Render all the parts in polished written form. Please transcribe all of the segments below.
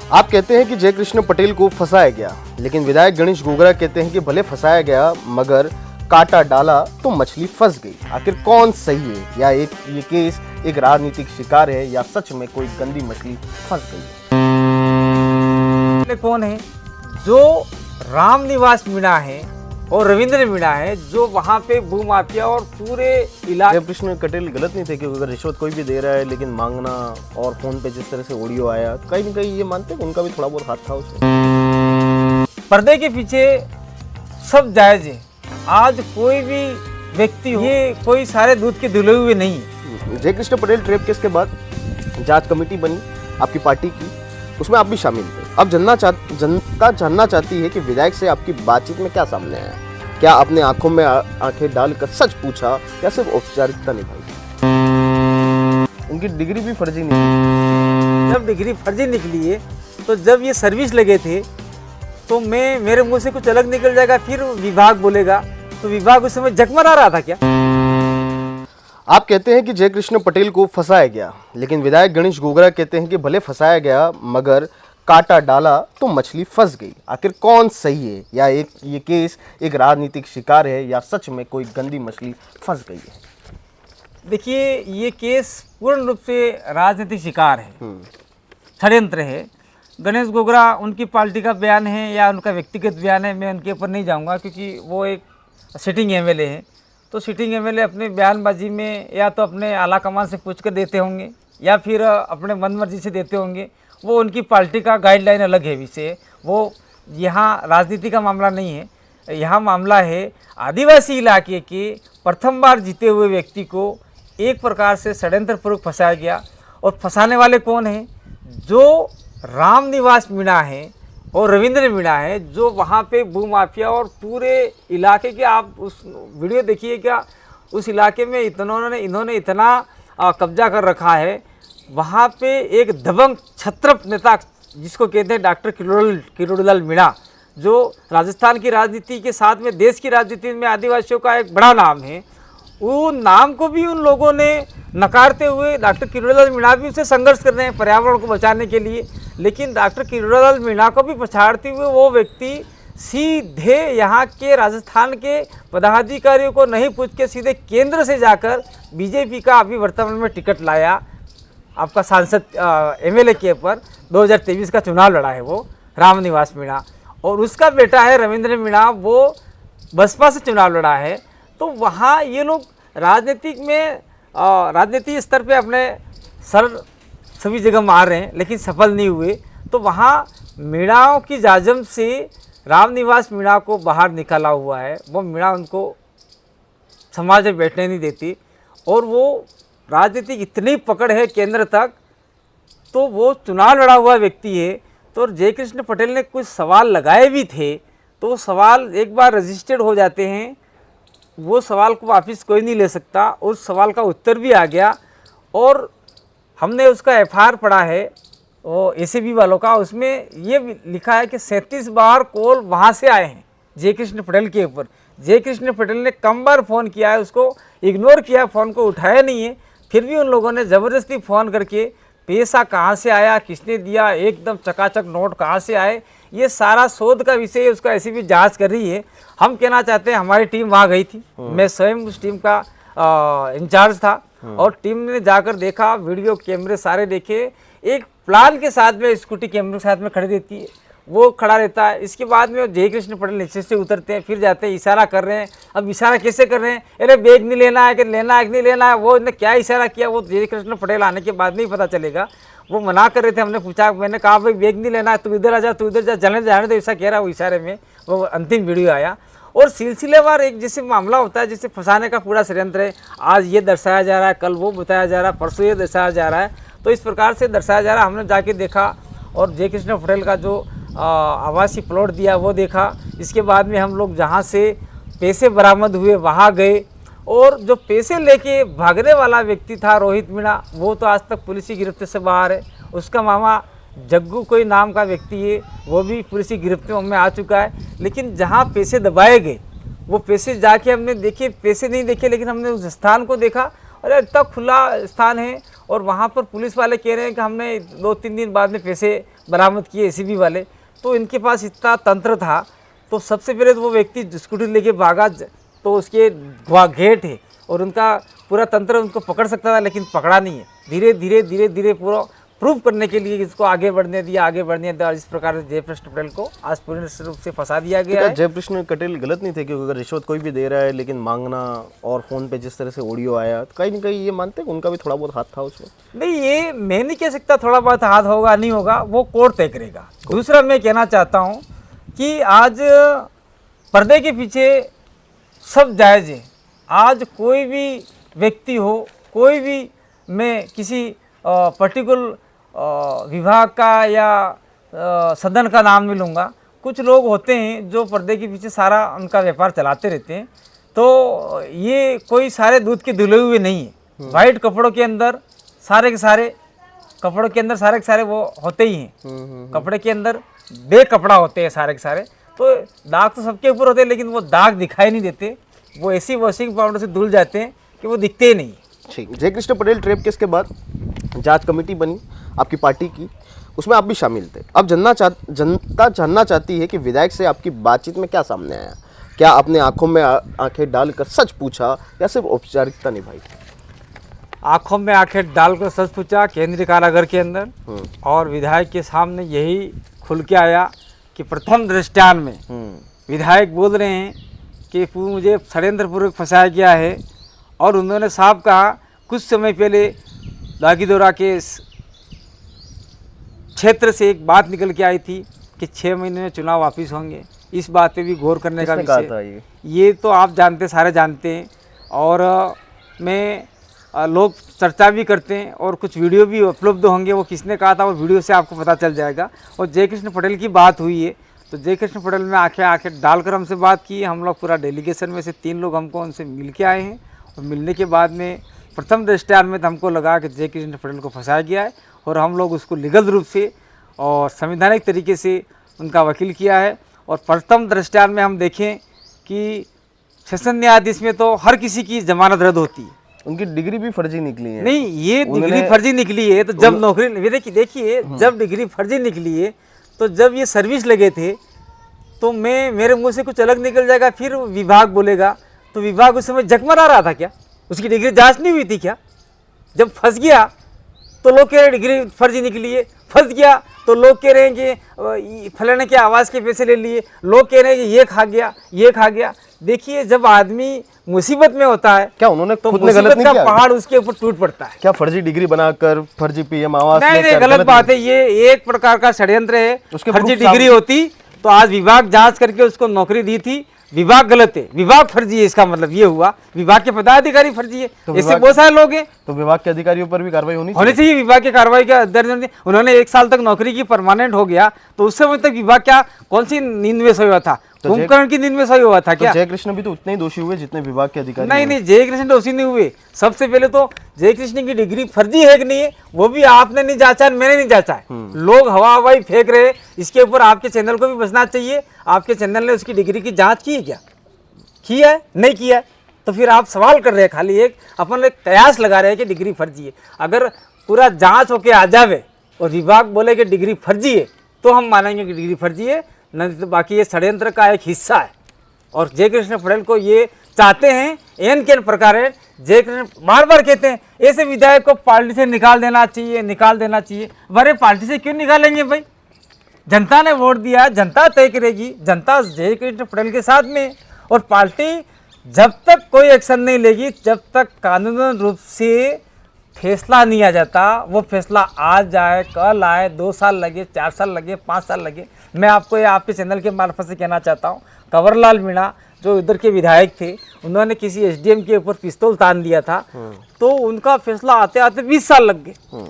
आप कहते हैं कि जय कृष्ण पटेल को फंसाया गया, लेकिन विधायक गणेश गोगरा कहते हैं कि भले फंसाया गया मगर काटा डाला तो मछली फंस गई। आखिर कौन सही है? या ये केस एक राजनीतिक शिकार है या सच में कोई गंदी मछली फंस गई है? कौन है? जो रामनिवास मीणा है और रविंद्र मीणा है, जो वहाँ पे भूमाफिया और पूरे इलाके। जय कृष्ण पटेल गलत नहीं थे कि अगर रिश्वत कोई भी दे रहा है लेकिन मांगना, और फोन पे जिस तरह से ऑडियो आया, कहीं न कहीं ये मानते हैं उनका भी थोड़ा बहुत हाथ था उसमें। पर्दे के पीछे सब जायज है। आज कोई भी व्यक्ति हो, ये कोई सारे दूध के धुले हुए नहीं है। जय कृष्ण पटेल ट्रेप केस के बाद जांच कमेटी बनी आपकी पार्टी की, उसमें आप भी शामिल थे। अब जनता जानना चाहती है कि विधायक से आपकी बातचीत में क्या सामने आया। क्या आपने आंखों में आंखें डालकर सच पूछा या सिर्फ औपचारिकता निभाई? उनकी डिग्री भी फर्जी निकली। जब डिग्री फर्जी निकली है तो जब ये सर्विस लगे थे तो मेरे मुंह से कुछ अलग निकल जाएगा, फिर विभाग बोलेगा, तो विभाग उस समय जगमगा रहा था क्या? आप कहते हैं कि जय कृष्ण पटेल को फंसाया गया, लेकिन विधायक गणेश गोगरा कहते हैं कि भले फंसाया गया मगर काटा डाला तो मछली फंस गई। आखिर कौन सही है? या ये केस एक राजनीतिक शिकार है या सच में कोई गंदी मछली फंस गई है? देखिए, ये केस पूर्ण रूप से राजनीतिक शिकार है, षड्यंत्र है। गणेश गोगरा उनकी पार्टी का बयान है या उनका व्यक्तिगत बयान है, मैं उनके ऊपर नहीं जाऊंगा क्योंकि वो एक सिटिंग एमएलए है। तो सिटिंग एमएलए अपने बयानबाजी में या तो अपने आला कमान से पूछ कर देते होंगे या फिर अपने मनमर्जी से देते होंगे। वो उनकी पार्टी का गाइडलाइन अलग है विषय। वो यहाँ राजनीति का मामला नहीं है, यहाँ मामला है आदिवासी इलाके के प्रथम बार जीते हुए व्यक्ति को एक प्रकार से षड्यंत्रपूर्वक फंसाया गया। और फंसाने वाले कौन हैं? जो रामनिवास मीणा है और रविंद्र मीणा है, जो वहाँ पे भूमाफिया और पूरे इलाके के, आप उस वीडियो देखिए क्या, उस इलाके में इन्होंने इतना कब्जा कर रखा है। वहाँ पे एक दबंग छत्रप नेता जिसको कहते हैं डॉक्टर किरोड़ीलाल मीणा, जो राजस्थान की राजनीति के साथ में देश की राजनीति में आदिवासियों का एक बड़ा नाम है, वो नाम को भी उन लोगों ने नकारते हुए डॉक्टर किरोड़ीलाल मीणा भी उसे संघर्ष कर रहे हैं पर्यावरण को बचाने के लिए। लेकिन डॉक्टर किरोड़ीलाल मीणा को भी पछाड़ते हुए वो व्यक्ति सीधे यहाँ के राजस्थान के पदाधिकारियों को नहीं पूछ के सीधे केंद्र से जाकर बीजेपी का अभी वर्तमान में टिकट लाया, आपका सांसद एमएलए के ऊपर 2023 का चुनाव लड़ा है वो रामनिवास मीणा। और उसका बेटा है रविंद्र मीणा, वो बसपा से चुनाव लड़ा है। तो वहाँ ये लोग राजनीति स्तर पे अपने सर सभी जगह मार रहे हैं लेकिन सफल नहीं हुए। तो वहाँ मीणाओं की जाजम से रामनिवास मीणा को बाहर निकाला हुआ है। वो मीणा उनको समाज में बैठने नहीं देती और वो राजनीति इतनी पकड़ है केंद्र तक, तो वो चुनाव लड़ा हुआ व्यक्ति है। तो जय कृष्ण पटेल ने कुछ सवाल लगाए भी थे, तो वो सवाल एक बार रजिस्टर्ड हो जाते हैं, वो सवाल को वापस कोई नहीं ले सकता। उस सवाल का उत्तर भी आ गया और हमने उसका एफआईआर पढ़ा है वो एसीबी वालों का। उसमें ये लिखा है कि 37 बार कॉल वहाँ से आए हैं जय कृष्ण पटेल के ऊपर। जय कृष्ण पटेल ने कम बार फ़ोन किया है, उसको इग्नोर किया, फ़ोन को उठाया नहीं है। फिर भी उन लोगों ने ज़बरदस्ती फ़ोन करके पैसा कहाँ से आया, किसने दिया, एकदम चकाचक नोट कहाँ से आए, ये सारा शोध का विषय उसका एसीबी जांच कर रही है। हम कहना चाहते हैं हमारी टीम वहाँ गई थी, मैं स्वयं उस टीम का इंचार्ज था और टीम ने जाकर देखा, वीडियो कैमरे सारे देखे। एक प्लान के साथ में स्कूटी कैमरे के साथ में खड़ी रहती है, वो खड़ा रहता है। इसके बाद में जय कृष्ण पटेल नीचे से उतरते हैं, फिर जाते हैं, इशारा कर रहे हैं। अब इशारा कैसे कर रहे हैं? अरे बैग नहीं लेना है कि लेना है कि नहीं लेना है, वो इन्होंने क्या इशारा किया वो जय कृष्ण पटेल आने के बाद नहीं पता चलेगा। वो मना कर रहे थे, हमने पूछा, मैंने कहा भाई बैग नहीं लेना है, तू इधर आ जा, तू इधर जा, जाने दो, ऐसा कह रहा है वो इशारे में। वो अंतिम वीडियो आया और सिलसिलेवार एक जैसे मामला होता है, जैसे फंसाने का पूरा षड्यंत्र है। आज ये दर्शाया जा रहा है, कल वो बताया जा रहा है, परसों ये दर्शाया जा रहा है, तो इस प्रकार से दर्शाया जा रहा है। हमने जाके देखा और जय कृष्ण पटेल का जो आवासीय प्लॉट दिया वो देखा। इसके बाद में हम लोग जहाँ से पैसे बरामद हुए वहाँ गए और जो पैसे लेके भागने वाला व्यक्ति था रोहित मीणा, वो तो आज तक पुलिस की गिरफ्त से बाहर है। उसका मामा जग्गू कोई नाम का व्यक्ति है, वो भी पुलिस की गिरफ्त में आ चुका है। लेकिन जहाँ पैसे दबाए गए वो पैसे जाके हमने देखे, पैसे नहीं देखे लेकिन हमने उस स्थान को देखा। अरे इतना खुला स्थान है और वहाँ पर पुलिस वाले कह रहे हैं कि हमने 2-3 दिन बाद में पैसे बरामद किए एसीबी वाले। तो इनके पास इतना तंत्र था, तो सबसे पहले तो वो व्यक्ति स्कूटी लेके भागा, तो उसके गेट है और उनका पूरा तंत्र उनको पकड़ सकता था, लेकिन पकड़ा नहीं है। धीरे धीरे पूरा प्रूव करने के लिए इसको आगे बढ़ने दिया और इस प्रकार से जयकृष्ण पटेल को आज पूर्ण रूप से फंसा दिया गया है। जयकृष्ण पटेल गलत नहीं थे, क्योंकि अगर रिश्वत कोई भी दे रहा है लेकिन मांगना, और फोन पे जिस तरह से ऑडियो आया, तो कहीं ना कहीं ये मानते हैं कि उनका भी थोड़ा बहुत हाथ था उसमें? नहीं, ये मैं नहीं कह सकता थोड़ा बहुत हाथ होगा नहीं होगा, वो कोर्ट तय करेगा। दूसरा मैं कहना चाहता हूँ कि आज पर्दे के पीछे सब जायज़ है। आज कोई भी व्यक्ति हो, कोई भी, मैं किसी पर्टिकुलर विभाग का या सदन का नाम नहीं लूँगा। कुछ लोग होते हैं जो पर्दे के पीछे सारा उनका व्यापार चलाते रहते हैं, तो ये कोई सारे दूध के धुले हुए नहीं है। वाइट कपड़ों के अंदर सारे के सारे वो होते ही हैं। कपड़े के अंदर बेकपड़ा होते हैं सारे के सारे, तो दाग तो सबके ऊपर होते हैं, लेकिन वो दाग दिखाई नहीं देते। वो ऐसी वॉशिंग पाउडर से धुल जाते हैं कि वो दिखते ही नहीं। ठीक, जयकृष्ण पटेल ट्रेप केस के बाद जांच कमेटी बनी आपकी पार्टी की, उसमें आप भी शामिल थे। अब जनता जानना चाहती है कि विधायक से आपकी बातचीत में क्या सामने आया। क्या आपने आंखों में आंखें डालकर सच पूछा या सिर्फ औपचारिकता निभाई? आंखों में आंखें डालकर सच पूछा केंद्रीय कारागार के अंदर, और विधायक के सामने यही खुल के आया कि प्रथम दृष्टयान में विधायक बोल रहे हैं कि मुझे षड्यंत्रपूर्वक फंसाया गया है। और उन्होंने साहब कहा कुछ समय पहले दागीदोरा के क्षेत्र से एक बात निकल के आई थी कि 6 महीने में चुनाव वापस होंगे। इस बात पे भी गौर करने का विषय, ये तो आप जानते, सारे जानते हैं, और लोग चर्चा भी करते हैं, और कुछ वीडियो भी उपलब्ध होंगे। वो किसने कहा था वो वीडियो से आपको पता चल जाएगा। और जयकृष्ण पटेल की बात हुई है, तो जयकृष्ण पटेल में आंखें डालकर हमसे बात की। हम लोग पूरा डेलीगेशन में से 3 लोग हमको उनसे मिल के आए हैं, और मिलने के बाद में प्रथम दृष्टयान में तो हमको लगा कि जयकृष्ण पटेल को फंसाया गया है, और हम लोग उसको लीगल रूप से और संवैधानिक तरीके से उनका वकील किया है। और प्रथम दृष्टयान में हम देखें कि सेशन न्यायाधीश में तो हर किसी की जमानत रद्द होती है। उनकी डिग्री भी फर्जी निकली है। नहीं, ये डिग्री फर्जी निकली है, तो जब नौकरी, देखिए जब डिग्री फर्जी निकली है, तो जब ये सर्विस लगे थे, तो मेरे मुंह से कुछ अलग निकल जाएगा, फिर विभाग बोलेगा, तो विभाग उस समय जगमगा रहा था क्या? उसकी डिग्री जांच नहीं हुई थी क्या? जब फंस गया तो लोग कह रहे डिग्री फर्जी निकली है, फंस गया तो लोग कह रहे हैं कि फलाने के आवाज़ के पैसे ले लिए, लोग कह रहे हैं कि ये खा गया। देखिए, जब आदमी मुसीबत में होता है, क्या उन्होंने तो खुद ने गलत नहीं किया? पहाड़ उसके ऊपर टूट पड़ता है। क्या फर्जी डिग्री बनाकर फर्जी पीएम आवास? नहीं, गलत बात है। ये एक प्रकार का षड्यंत्र है। फर्जी डिग्री होती तो आज विभाग जांच करके उसको नौकरी दी थी। विभाग गलत है, विभाग फर्जी है, इसका मतलब ये हुआ विभाग के पदाधिकारी फर्जी है। तो ऐसे बहुत सारे लोग हैं, तो विभाग के अधिकारियों पर भी कार्रवाई होनी चाहिए। विभाग की कार्रवाई का दर्ज, उन्होंने 1 साल तक नौकरी की, परमानेंट हो गया, तो उस समय तक विभाग क्या कौन सी नींद में सोया था? कुंभकर्ण की नींद में सोया हुआ था क्या? जयकृष्ण भी तो उतने ही दोषी हुए जितने विभाग के अधिकारी। नहीं, जयकृष्ण दोषी नहीं हुए। सबसे पहले तो जयकृष्ण की डिग्री फर्जी है कि नहीं है, वो भी आपने नहीं जांचा, मैंने नहीं जांचा है। लोग हवाई फेंक रहे, इसके ऊपर आपके चैनल को भी बचना चाहिए। आपके चैनल ने उसकी डिग्री की जांच की है क्या? किया है? नहीं किया है, तो फिर आप सवाल कर रहे हैं, खाली एक अपन एक कयास लगा रहे हैं कि डिग्री फर्जी है। अगर पूरा जांच होके आ जावे और विभाग बोले कि डिग्री फर्जी है, तो हम मानेंगे कि डिग्री फर्जी है, नहीं तो बाकी ये षड्यंत्र का एक हिस्सा है। और जयकृष्ण पटेल को ये चाहते हैं, एन के प्रकार है। जयकृष्ण बार बार कहते हैं ऐसे विधायक को पार्टी से निकाल देना चाहिए। अरे पार्टी से क्यों निकालेंगे भाई? जनता ने वोट दिया, जनता तय करेगी, जनता जयकृष्ण पटेल के साथ में। और पार्टी जब तक कोई एक्शन नहीं लेगी, जब तक कानूनी रूप से फैसला नहीं आ जाता, वो फैसला आज जाए, कल आए, 2 साल लगे, 4 साल लगे, 5 साल लगे। मैं आपको ये आपके चैनल के मार्फत से कहना चाहता हूँ, कंवरलाल मीणा जो इधर के विधायक थे, उन्होंने किसी एसडीएम के ऊपर पिस्तौल तान दिया था, तो उनका फैसला आते आते 20 साल लग गए।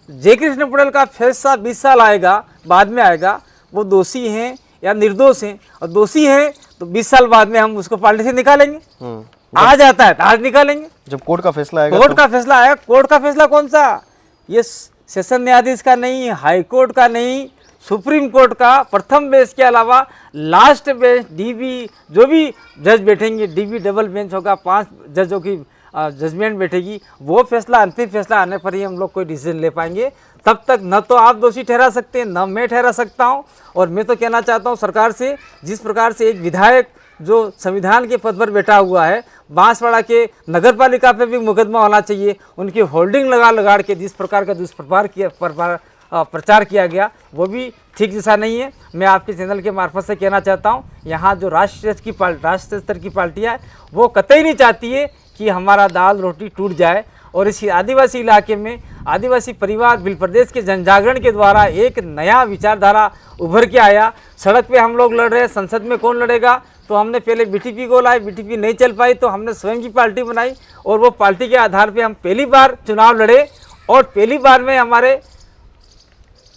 जयकृष्ण पटेल का फैसला 20 साल आएगा, बाद में आएगा, वो दोषी हैं या निर्दोष हैं। और दोषी हैं तो 20 साल बाद में हम उसको पार्टी से निकालेंगे। आ जाता है तो आज निकालेंगे, जब कोर्ट का फैसला आएगा। कोर्ट का फैसला आएगा। कोर्ट का फैसला कौन सा? ये सेशन न्यायाधीश का नहीं, हाई कोर्ट का नहीं, सुप्रीम कोर्ट का प्रथम बेंच के अलावा लास्ट बेंच, डीबी, जो भी जज बैठेंगे, डीबी डबल बेंच होगा, 5 जजों की जजमेंट बैठेगी, वो फैसला अंतिम फैसला आने पर ही हम लोग कोई डिसीजन ले पाएंगे। तब तक न तो आप दोषी ठहरा सकते हैं, न मैं ठहरा सकता हूं। और मैं तो कहना चाहता हूं सरकार से, जिस प्रकार से एक विधायक जो संविधान के पद पर बैठा हुआ है, बांसवाड़ा के नगर पालिका पे भी मुकदमा होना चाहिए। उनकी होल्डिंग लगा के जिस प्रकार का प्रचार किया गया वो भी ठीक जैसा नहीं है। मैं आपके चैनल के मार्फत से कहना चाहता हूं, यहाँ जो राष्ट्रीय स्तर की पार्टियाँ है वो कतई नहीं चाहती है कि हमारा दाल रोटी टूट जाए। और इसी आदिवासी इलाके में आदिवासी परिवार बिल प्रदेश के जनजागरण के द्वारा एक नया विचारधारा उभर के आया। सड़क पे हम लोग लड़ रहे हैं, संसद में कौन लड़ेगा? तो हमने पहले बीटीपी को लाए, बीटीपी नहीं चल पाई तो हमने स्वयं की पार्टी बनाई और वो पार्टी के आधार पे हम पहली बार चुनाव लड़े और पहली बार में हमारे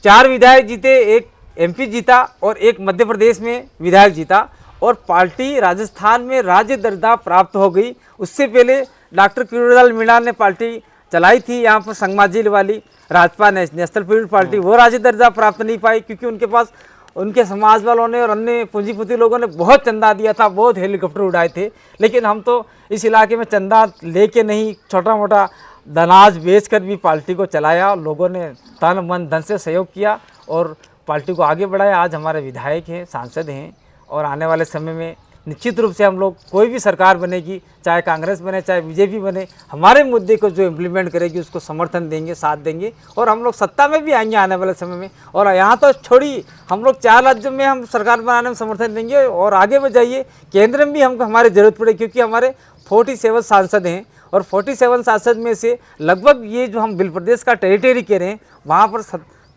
4 विधायक जीते, 1 एमपी जीता और 1 मध्य प्रदेश में विधायक जीता और पार्टी राजस्थान में राज्य दर्जा प्राप्त हो गई। उससे पहले डॉक्टर किरोड़ीलाल मीणा ने पार्टी चलाई थी यहाँ पर संगमाजिल वाली राजपा नेशनल पीपल पार्टी, वो राज्य दर्जा प्राप्त नहीं पाई क्योंकि उनके पास उनके समाज वालों ने और अन्य पूंजीपति लोगों ने बहुत चंदा दिया था, बहुत हेलीकॉप्टर उड़ाए थे। लेकिन हम तो इस इलाके में चंदा लेके नहीं, छोटा मोटा अनाज बेचकर भी पार्टी को चलाया। लोगों ने तन मन धन से सहयोग किया और पार्टी को आगे बढ़ाया। आज हमारे विधायक हैं, सांसद हैं और आने वाले समय में निश्चित रूप से हम लोग कोई भी सरकार बनेगी, चाहे कांग्रेस बने चाहे बीजेपी बने, हमारे मुद्दे को जो इम्प्लीमेंट करेगी उसको समर्थन देंगे, साथ देंगे और हम लोग सत्ता में भी आएंगे आने वाले समय में। और यहाँ तो छोड़ी, हम लोग 4 राज्यों में हम सरकार बनाने में समर्थन देंगे और आगे बढ़ जाइए। केंद्र में भी हमको हमारी ज़रूरत पड़े क्योंकि हमारे 47 सांसद हैं और 47 सांसद में से लगभग ये जो हम बिल प्रदेश का टेरिटरी कह रहे हैं वहाँ पर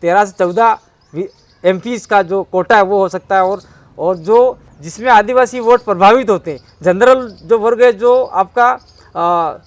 13 से 14 एमपीज़ का जो कोटा है वो हो सकता है और जो जिसमें आदिवासी वोट प्रभावित होते हैं, जनरल जो वर्ग है जो आपका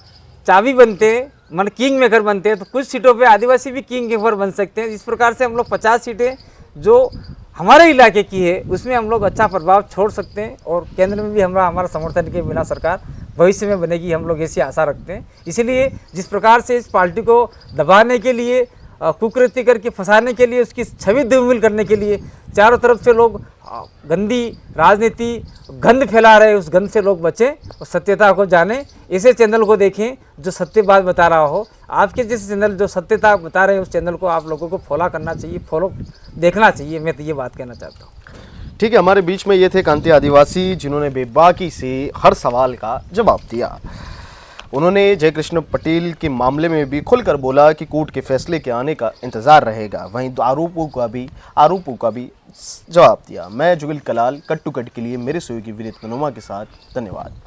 चाबी बनते हैं, मन किंग मेकर बनते हैं, तो कुछ सीटों पे आदिवासी भी किंग मेकर बन सकते हैं। इस प्रकार से हम लोग 50 सीटें जो हमारे इलाके की है उसमें हम लोग अच्छा प्रभाव छोड़ सकते हैं और केंद्र में भी हमारा समर्थन के बिना सरकार भविष्य में बनेगी, हम लोग ऐसी आशा रखते हैं। इसलिए जिस प्रकार से इस पार्टी को दबाने के लिए, कुकृत्य करके फंसाने के लिए, उसकी छवि धूमिल करने के लिए चारों तरफ से लोग गंदी राजनीति गंद फैला रहे हैं, उस गंद से लोग बचें और सत्यता को जानें। ऐसे चैनल को देखें जो सत्य बात बता रहा हो। आपके जैसे चैनल जो सत्यता बता रहे हैं उस चैनल को आप लोगों को फॉलो करना चाहिए, फॉलो देखना चाहिए। मैं तो ये बात कहना चाहता हूँ। ठीक है, हमारे बीच में ये थे कांति आदिवासी जिन्होंने बेबाकी से हर सवाल का जवाब दिया। उन्होंने जयकृष्ण पटेल के मामले में भी खुलकर बोला कि कोर्ट के फैसले के आने का इंतजार रहेगा, वहीं आरोपों का भी जवाब दिया। मैं जुगल कलाल, कट टू कट के लिए मेरे सहयोगी विनीत मनोमा के साथ, धन्यवाद।